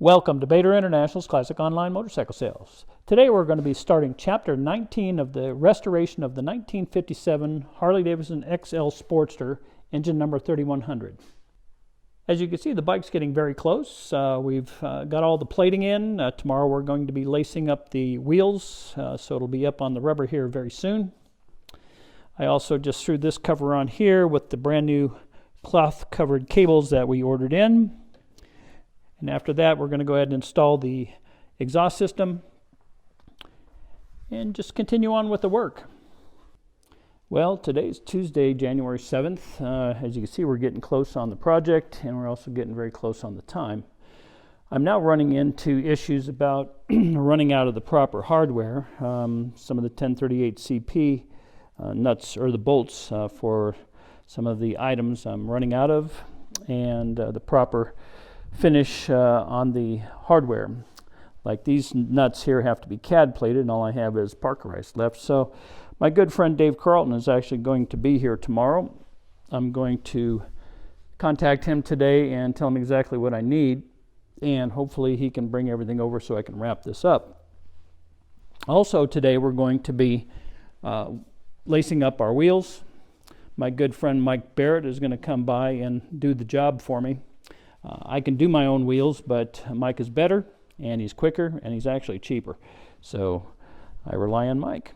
Welcome to Bader International's Classic Online Motorcycle Sales. Today we're going to be starting Chapter 19 of the restoration of the 1957 Harley Davidson XL Sportster, engine number 3100. As you can see, the bike's getting very close. We've got all the plating in. Tomorrow we're going to be lacing up the wheels, so it'll be up on the rubber here very soon. I also just threw this cover on here with the brand new cloth covered cables that we ordered in. And after that, we're going to go ahead and install the exhaust system and just continue on with the work. Well, today's Tuesday, January 7th. As you can see, we're getting close on the project, and we're also getting very close on the time. I'm now running into issues about running out of the proper hardware. Some of the 1038 CP nuts or the bolts for some of the items I'm running out of, and the proper finish on the hardware. Like these nuts here have to be CAD plated, and all I have is Parkerized left. So my good friend Dave Carlton is actually going to be here tomorrow. I'm going to contact him today and tell him exactly what I need, and hopefully he can bring everything over so I can wrap this up. Also today we're going to be lacing up our wheels. My good friend Mike Barrett is going to come by and do the job for me. I can do my own wheels, but Mike is better, and he's quicker, and he's actually cheaper. So I rely on Mike.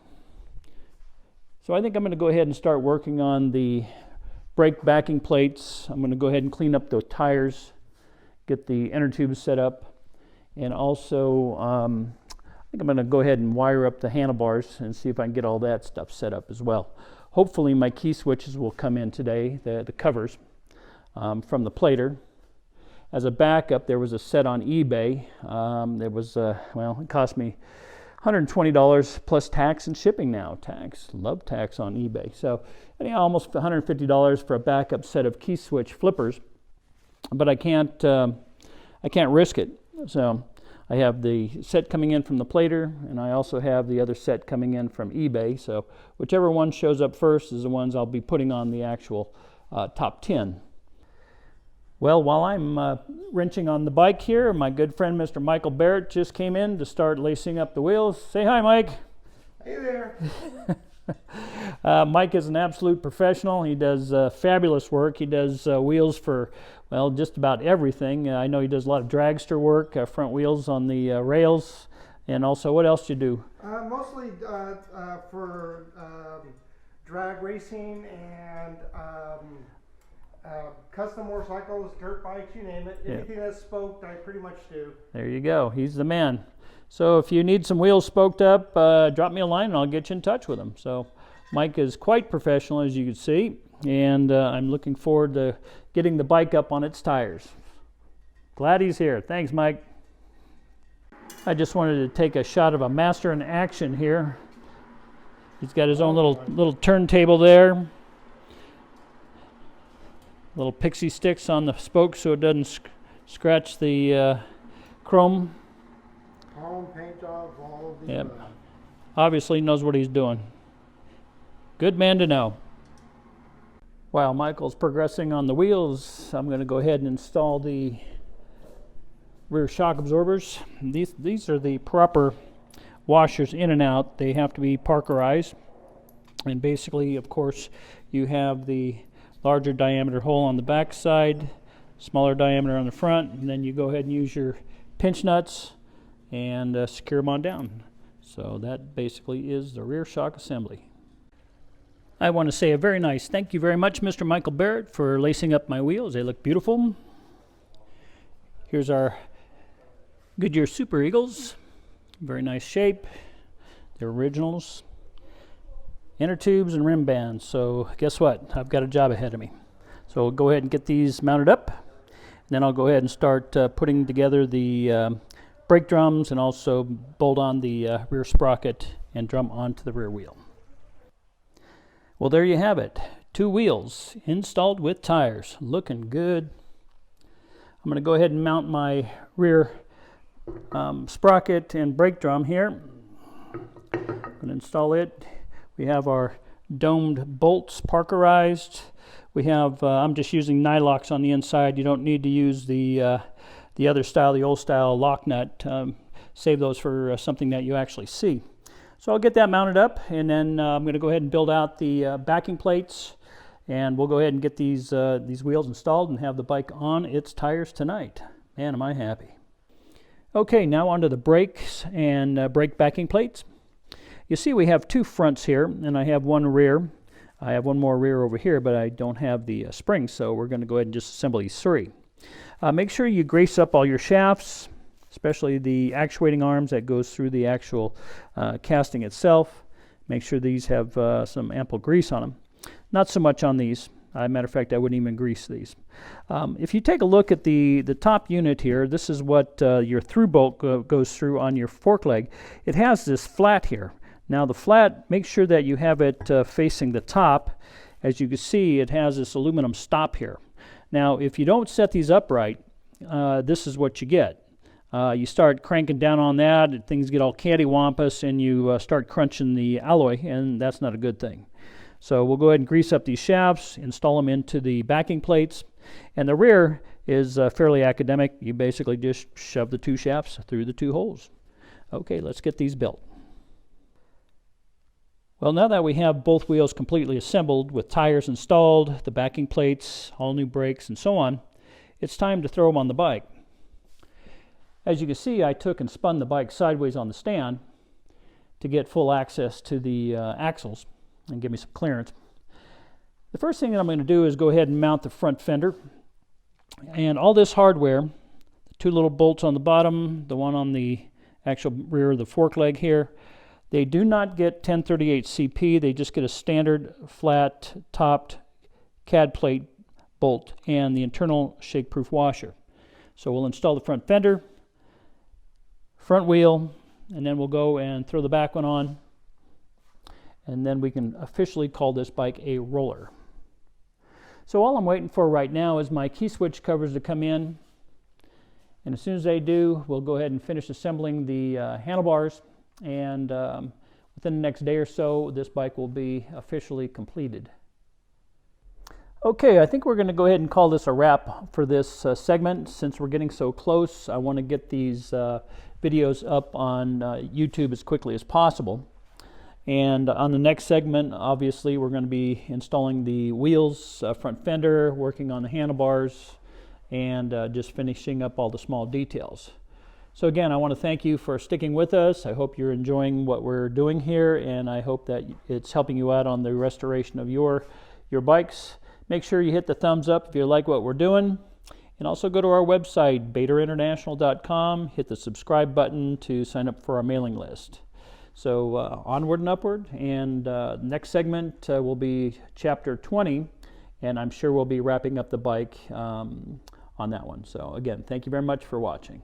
So I think I'm going to go ahead and start working on the brake backing plates. I'm going to go ahead and clean up the tires, get the inner tubes set up, and also I think I'm going to go ahead and wire up the handlebars and see if I can get all that stuff set up as well. Hopefully my key switches will come in today, the covers from the plater. As a backup, there was a set on eBay. There was, well, it cost me $120 plus tax and shipping now. Tax, love tax on eBay. So anyhow, almost $150 for a backup set of key switch flippers. But I can't risk it. So I have the set coming in from the plater, and I also have the other set coming in from eBay. So whichever one shows up first is the ones I'll be putting on the actual top 10. Well, while I'm wrenching on the bike here, my good friend Mr. Michael Barrett just came in to start lacing up the wheels. Say hi, Mike. Hey there. Mike is an absolute professional. He does fabulous work. He does wheels for, well, just about everything. I know he does a lot of dragster work, front wheels on the rails, and also what else do you do? Mostly for drag racing and custom motorcycles, dirt bikes, you name it. Anything that's spoked, I pretty much do. There you go. He's the man. So if you need some wheels spoked up, drop me a line and I'll get you in touch with him. So Mike is quite professional, as you can see, and I'm looking forward to getting the bike up on its tires. Glad he's here. Thanks, Mike. I just wanted to take a shot of a master in action here. He's got his own little turntable there. Little pixie sticks on the spokes so it doesn't scratch the chrome. Paint jobs, all of the Yep. Obviously knows what he's doing. Good man to know. While Michael's progressing on the wheels, I'm going to go ahead and install the rear shock absorbers. These are the proper washers in and out. They have to be Parkerized. And basically, of course, you have the larger diameter hole on the back side, smaller diameter on the front, and then you go ahead and use your pinch nuts and secure them on down. So that basically is the rear shock assembly. I want to say a very nice thank you very much, Mr. Michael Barrett, for lacing up my wheels. They look beautiful. Here's our Goodyear Super Eagles. Very nice shape. They're originals. Inner tubes and rim bands. So guess what? I've got a job ahead of me. So we'll go ahead and get these mounted up. And then I'll go ahead and start putting together the brake drums and also bolt on the rear sprocket and drum onto the rear wheel. Well, there you have it. 2 wheels installed with tires. Looking good. I'm going to go ahead and mount my rear sprocket and brake drum here. I'm going to install it. We have our domed bolts Parkerized. We have, I'm just using nylocks on the inside. You don't need to use the the other style, the old style lock nut. Save those for something that you actually see. So I'll get that mounted up, and then I'm going to go ahead and build out the backing plates, and we'll go ahead and get these wheels installed and have the bike on its tires tonight. Man, am I happy. Okay, now onto the brakes and brake backing plates. You see we have two fronts here, and I have one rear. I have one more rear over here, but I don't have the springs, so we're going to go ahead and just assemble these three. Make sure you grease up all your shafts, especially the actuating arms that goes through the actual casting itself. Make sure these have some ample grease on them. Not so much on these. Matter of fact, I wouldn't even grease these. If you take a look at the top unit here, this is what your through bolt goes through on your fork leg. It has this flat here. Now the flat, make sure that you have it facing the top. As you can see, it has this aluminum stop here. Now if you don't set these upright, this is what you get. You start cranking down on that, and things get all cattywampus, and you start crunching the alloy, and that's not a good thing. So we'll go ahead and grease up these shafts, install them into the backing plates, and the rear is fairly academic. You basically just shove the two shafts through the two holes. Okay, let's get these built. Well, now that we have both wheels completely assembled with tires installed, the backing plates, all new brakes, and so on, it's time to throw them on the bike. As you can see, I took and spun the bike sideways on the stand to get full access to the axles and give me some clearance. The first thing that I'm going to do is go ahead and mount the front fender. And all this hardware, the two little bolts on the bottom, the one on the actual rear of the fork leg here, they do not get 1038 CP. They just get a standard flat topped CAD plate bolt and the internal shake-proof washer. So we'll install the front fender, front wheel, and then we'll go and throw the back one on, and then we can officially call this bike a roller. So all I'm waiting for right now is my key switch covers to come in, and as soon as they do, we'll go ahead and finish assembling the handlebars, and within the next day or so, this bike will be officially completed. Okay, I think we're going to go ahead and call this a wrap for this segment. Since we're getting so close, I want to get these videos up on YouTube as quickly as possible. And on the next segment, obviously, we're going to be installing the wheels, front fender, working on the handlebars, and just finishing up all the small details. So again, I want to thank you for sticking with us. I hope you're enjoying what we're doing here, and I hope that it's helping you out on the restoration of your bikes. Make sure you hit the thumbs up if you like what we're doing. And also go to our website, BaderInternational.com. Hit the subscribe button to sign up for our mailing list. So onward and upward. And next segment will be Chapter 20. And I'm sure we'll be wrapping up the bike on that one. So again, thank you very much for watching.